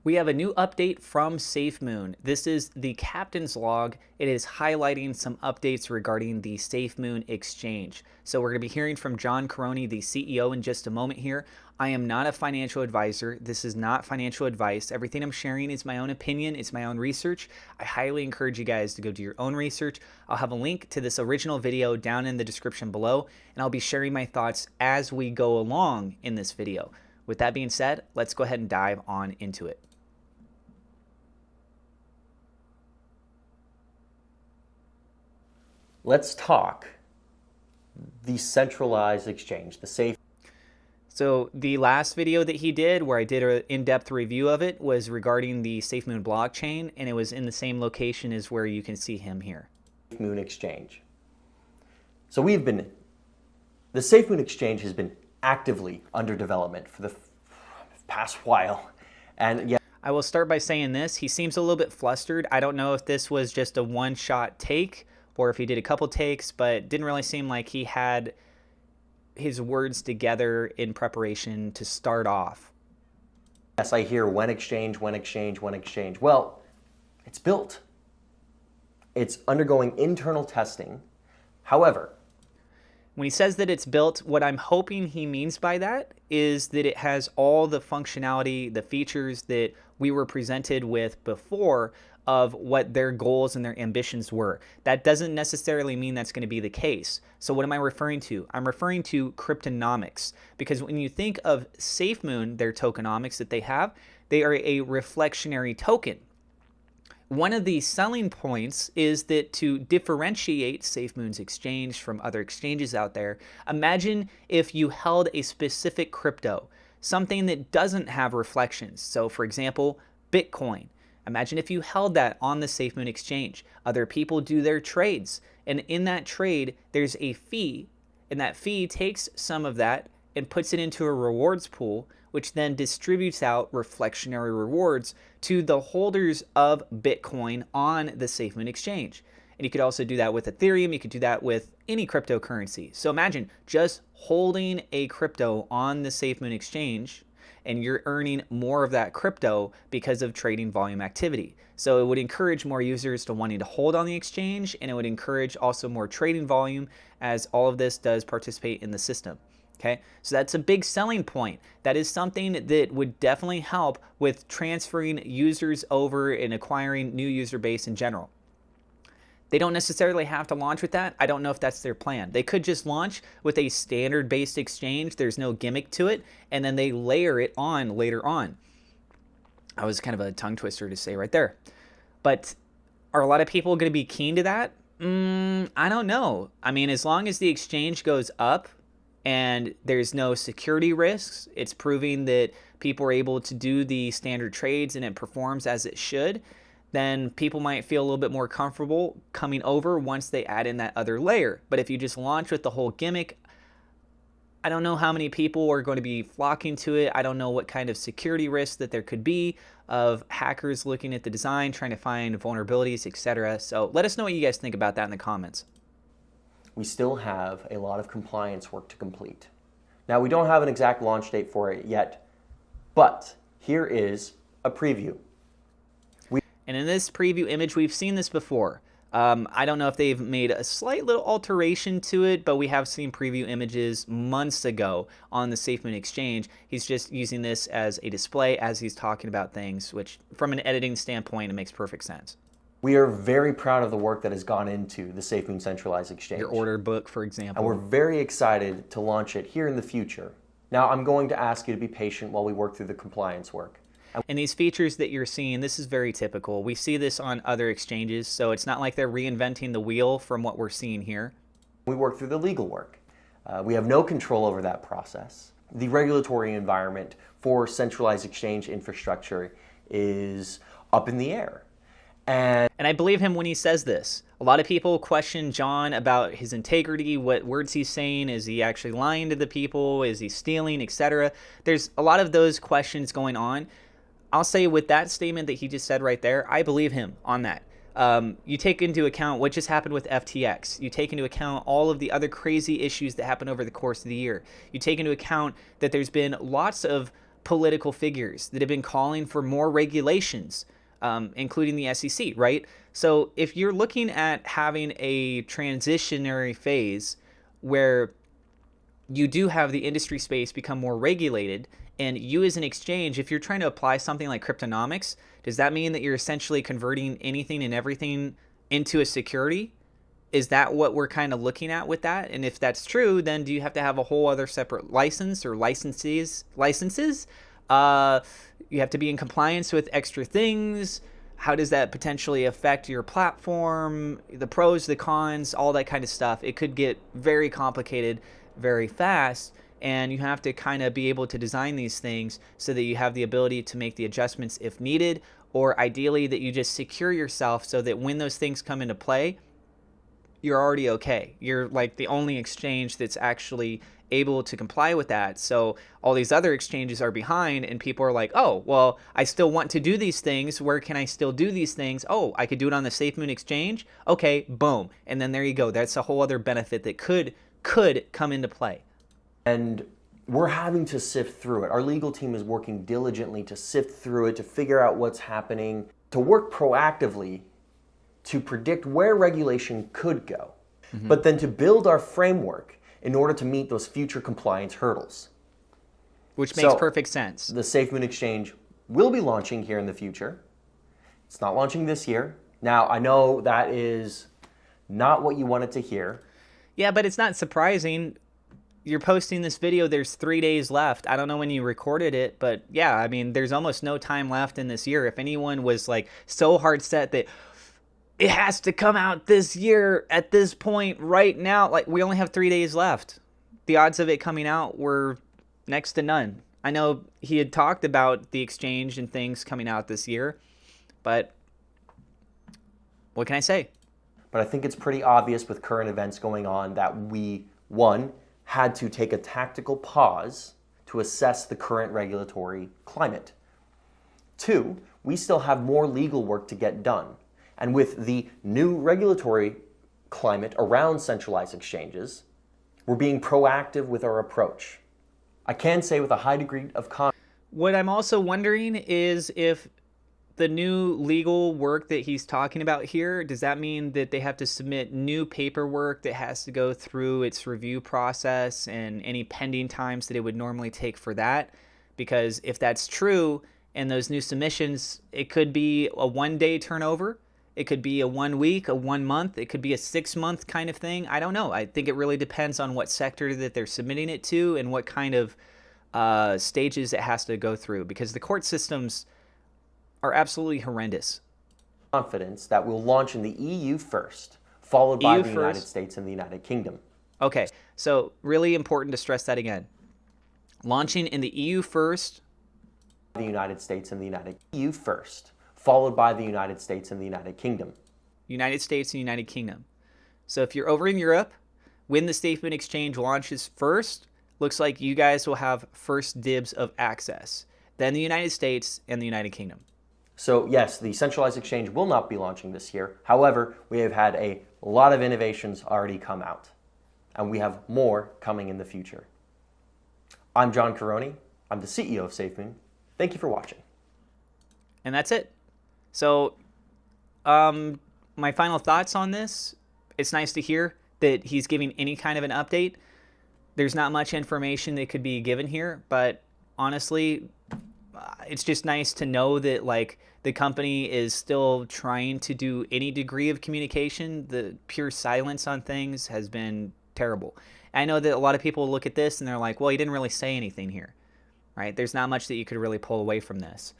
We have a new update from SafeMoon. This is the captain's log. It is highlighting some updates regarding the SafeMoon Exchange. So we're going to be hearing from John Caroni, the CEO, in just a moment here. I am not a financial advisor. This is not financial advice. Everything I'm sharing is my own opinion. It's my own research. I highly encourage you guys to go do your own research. I'll have a link to this original video down in the description below, and I'll be sharing my thoughts as we go along in this video. With that being said, let's go ahead and dive on into it. Let's talk the centralized exchange, the safe. So the last video that he did, where I did an in-depth review of it, was regarding the SafeMoon blockchain, and it was in the same location as where you can see him here. SafeMoon Exchange. So the SafeMoon Exchange has been actively under development for the past while, and yeah. I will start by saying this: he seems a little bit flustered. I don't know if this was just a one-shot take, or if he did a couple takes, but it didn't really seem like he had his words together in preparation to start off. Yes, I hear when exchange, when exchange, when exchange. Well, it's built. It's undergoing internal testing. However, when he says that it's built, what I'm hoping he means by that is that it has all the functionality, the features that we were presented with before of what their goals and their ambitions were. That doesn't necessarily mean that's going to be the case. So what am I referring to? I'm referring to cryptonomics, because when you think of SafeMoon, their tokenomics that they have, they are a reflectionary token. One of the selling points is that to differentiate SafeMoon's exchange from other exchanges out there, imagine if you held a specific crypto, something that doesn't have reflections. So for example, Bitcoin. Imagine if you held that on the SafeMoon Exchange. Other people do their trades, and in that trade, there's a fee, and that fee takes some of that and puts it into a rewards pool, which then distributes out reflectionary rewards to the holders of Bitcoin on the SafeMoon Exchange. And you could also do that with Ethereum. You could do that with any cryptocurrency. So imagine just holding a crypto on the SafeMoon Exchange, and you're earning more of that crypto because of trading volume activity. So it would encourage more users to wanting to hold on the exchange, and it would encourage also more trading volume, as all of this does participate in the system. Okay, so that's a big selling point. That is something that would definitely help with transferring users over and acquiring new user base in general. They don't necessarily have to launch with that. I don't know if that's their plan. They could just launch with a standard-based exchange. There's no gimmick to it, and then they layer it on later on. That was kind of a tongue twister to say right there. But are a lot of people going to be keen to that? I don't know. I mean, as long as the exchange goes up and there's no security risks, it's proving that people are able to do the standard trades and it performs as it should, then people might feel a little bit more comfortable coming over once they add in that other layer. But if you just launch with the whole gimmick, I don't know how many people are going to be flocking to it. I don't know what kind of security risks that there could be of hackers looking at the design, trying to find vulnerabilities, etc. So let us know what you guys think about that in the comments. We still have a lot of compliance work to complete. Now, we don't have an exact launch date for it yet, but here is a preview. And in this preview image, we've seen this before. I don't know if they've made a slight little alteration to it, but we have seen preview images months ago on the SafeMoon Exchange. He's just using this as a display as he's talking about things, which from an editing standpoint, it makes perfect sense. We are very proud of the work that has gone into the SafeMoon Centralized Exchange. Your order book, for example. And we're very excited to launch it here in the future. Now, I'm going to ask you to be patient while we work through the compliance work. And these features that you're seeing, this is very typical. We see this on other exchanges, so it's not like they're reinventing the wheel from what we're seeing here. We work through the legal work. We have no control over that process. The regulatory environment for centralized exchange infrastructure is up in the air. And I believe him when he says this. A lot of people question John about his integrity, what words he's saying. Is he actually lying to the people? Is he stealing, etc.? There's a lot of those questions going on. I'll say with that statement that he just said right there, I believe him on that. You take into account what just happened with FTX. You take into account all of the other crazy issues that happened over the course of the year. You take into account that there's been lots of political figures that have been calling for more regulations, including the SEC, right? So if you're looking at having a transitionary phase where you do have the industry space become more regulated, and you as an exchange, if you're trying to apply something like cryptonomics, does that mean that you're essentially converting anything and everything into a security? Is that what we're kind of looking at with that? And if that's true, then do you have to have a whole other separate license or licenses? You have to be in compliance with extra things. How does that potentially affect your platform? The pros, the cons, all that kind of stuff. It could get very complicated very fast, and you have to kind of be able to design these things so that you have the ability to make the adjustments if needed, or ideally that you just secure yourself so that when those things come into play, you're already okay. You're like the only exchange that's actually able to comply with that. So all these other exchanges are behind, and people are like, oh, well, I still want to do these things. Where can I still do these things? Oh, I could do it on the SafeMoon Exchange. Okay, boom. And then there you go. That's a whole other benefit that could come into play. And we're having to sift through it. Our legal team is working diligently to sift through it, to figure out what's happening, to work proactively to predict where regulation could go, but then to build our framework in order to meet those future compliance hurdles. Which makes perfect sense. The SafeMoon Exchange will be launching here in the future. It's not launching this year. Now, I know that is not what you wanted to hear. Yeah, but it's not surprising. You're posting this video, there's 3 days left. I don't know when you recorded it, but yeah, I mean, there's almost no time left in this year. If anyone was like so hard set that it has to come out this year at this point right now, like we only have 3 days left. The odds of it coming out were next to none. I know he had talked about the exchange and things coming out this year, but what can I say? But I think it's pretty obvious with current events going on that we, one, had to take a tactical pause to assess the current regulatory climate. Two, we still have more legal work to get done. And with the new regulatory climate around centralized exchanges, we're being proactive with our approach. I can say with a high degree of confidence. What I'm also wondering is if the new legal work that he's talking about here, does that mean that they have to submit new paperwork that has to go through its review process and any pending times that it would normally take for that? Because if that's true, and those new submissions, it could be a 1-day turnover, it could be a 1 week, a 1 month, it could be a 6-month kind of thing. I don't know. I think it really depends on what sector that they're submitting it to and what kind of stages it has to go through, because the court systems are absolutely horrendous. Confidence that we'll launch in the EU first, followed by the United States and the United Kingdom. Okay, so really important to stress that again. Launching in the EU first. The United States and the United EU first, followed by the United States and the United Kingdom. United States and United Kingdom. So if you're over in Europe, when the SafeMoon Exchange launches first, looks like you guys will have first dibs of access. Then the United States and the United Kingdom. So yes, the centralized exchange will not be launching this year. However, we have had a lot of innovations already come out, and we have more coming in the future. I'm John Caroni. I'm the CEO of SafeMoon. Thank you for watching. And that's it. So my final thoughts on this, it's nice to hear that he's giving any kind of an update. There's not much information that could be given here, but honestly, it's just nice to know that like the company is still trying to do any degree of communication. The pure silence on things has been terrible. And I know that a lot of people look at this and they're like, well, you didn't really say anything here, right? There's not much that you could really pull away from this.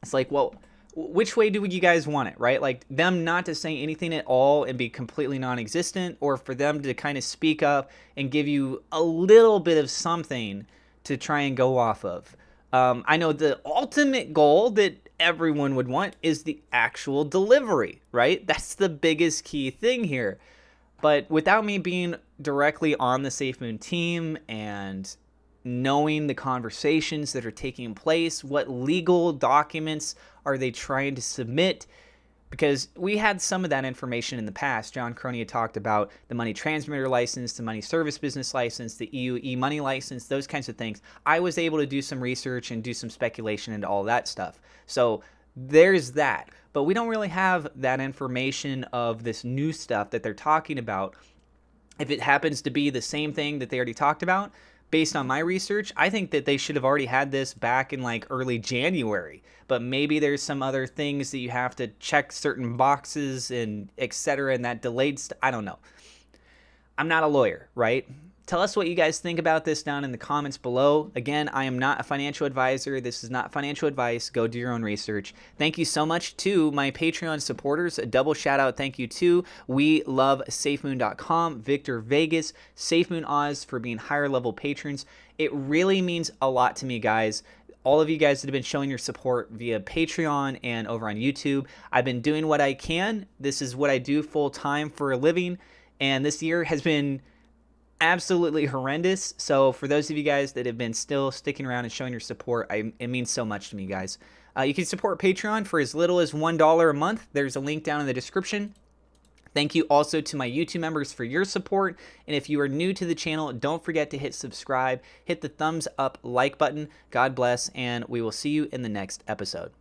It's like, well, which way do you guys want it, right? Like them not to say anything at all and be completely non-existent, or for them to kind of speak up and give you a little bit of something to try and go off of. I know the ultimate goal that everyone would want is the actual delivery, right? That's the biggest key thing here. But without me being directly on the SafeMoon team and knowing the conversations that are taking place, what legal documents are they trying to submit, because we had some of that information in the past. John Crony had talked about the money transmitter license, the money service business license, the EU e-money license, those kinds of things. I was able to do some research and do some speculation into all that stuff. So there's that. But we don't really have that information of this new stuff that they're talking about. If it happens to be the same thing that they already talked about, based on my research, I think that they should have already had this back in like early January. But maybe there's some other things that you have to check certain boxes and etc. And that delayed I don't know. I'm not a lawyer, right? Tell us what you guys think about this down in the comments below. Again, I am not a financial advisor. This is not financial advice. Go do your own research. Thank you so much to my Patreon supporters. A double shout out thank you to We Love SafeMoon.com, Victor Vegas, SafeMoon Oz for being higher level patrons. It really means a lot to me, guys. All of you guys that have been showing your support via Patreon and over on YouTube. I've been doing what I can. This is what I do full time for a living. And this year has been absolutely horrendous. So for those of you guys that have been still sticking around and showing your support, it means so much to me, guys. You can support Patreon for as little as $1 a month. There's a link down in the description. Thank you also to my YouTube members for your support. And if you are new to the channel, don't forget to hit subscribe, hit the thumbs up like button. God bless, and we will see you in the next episode.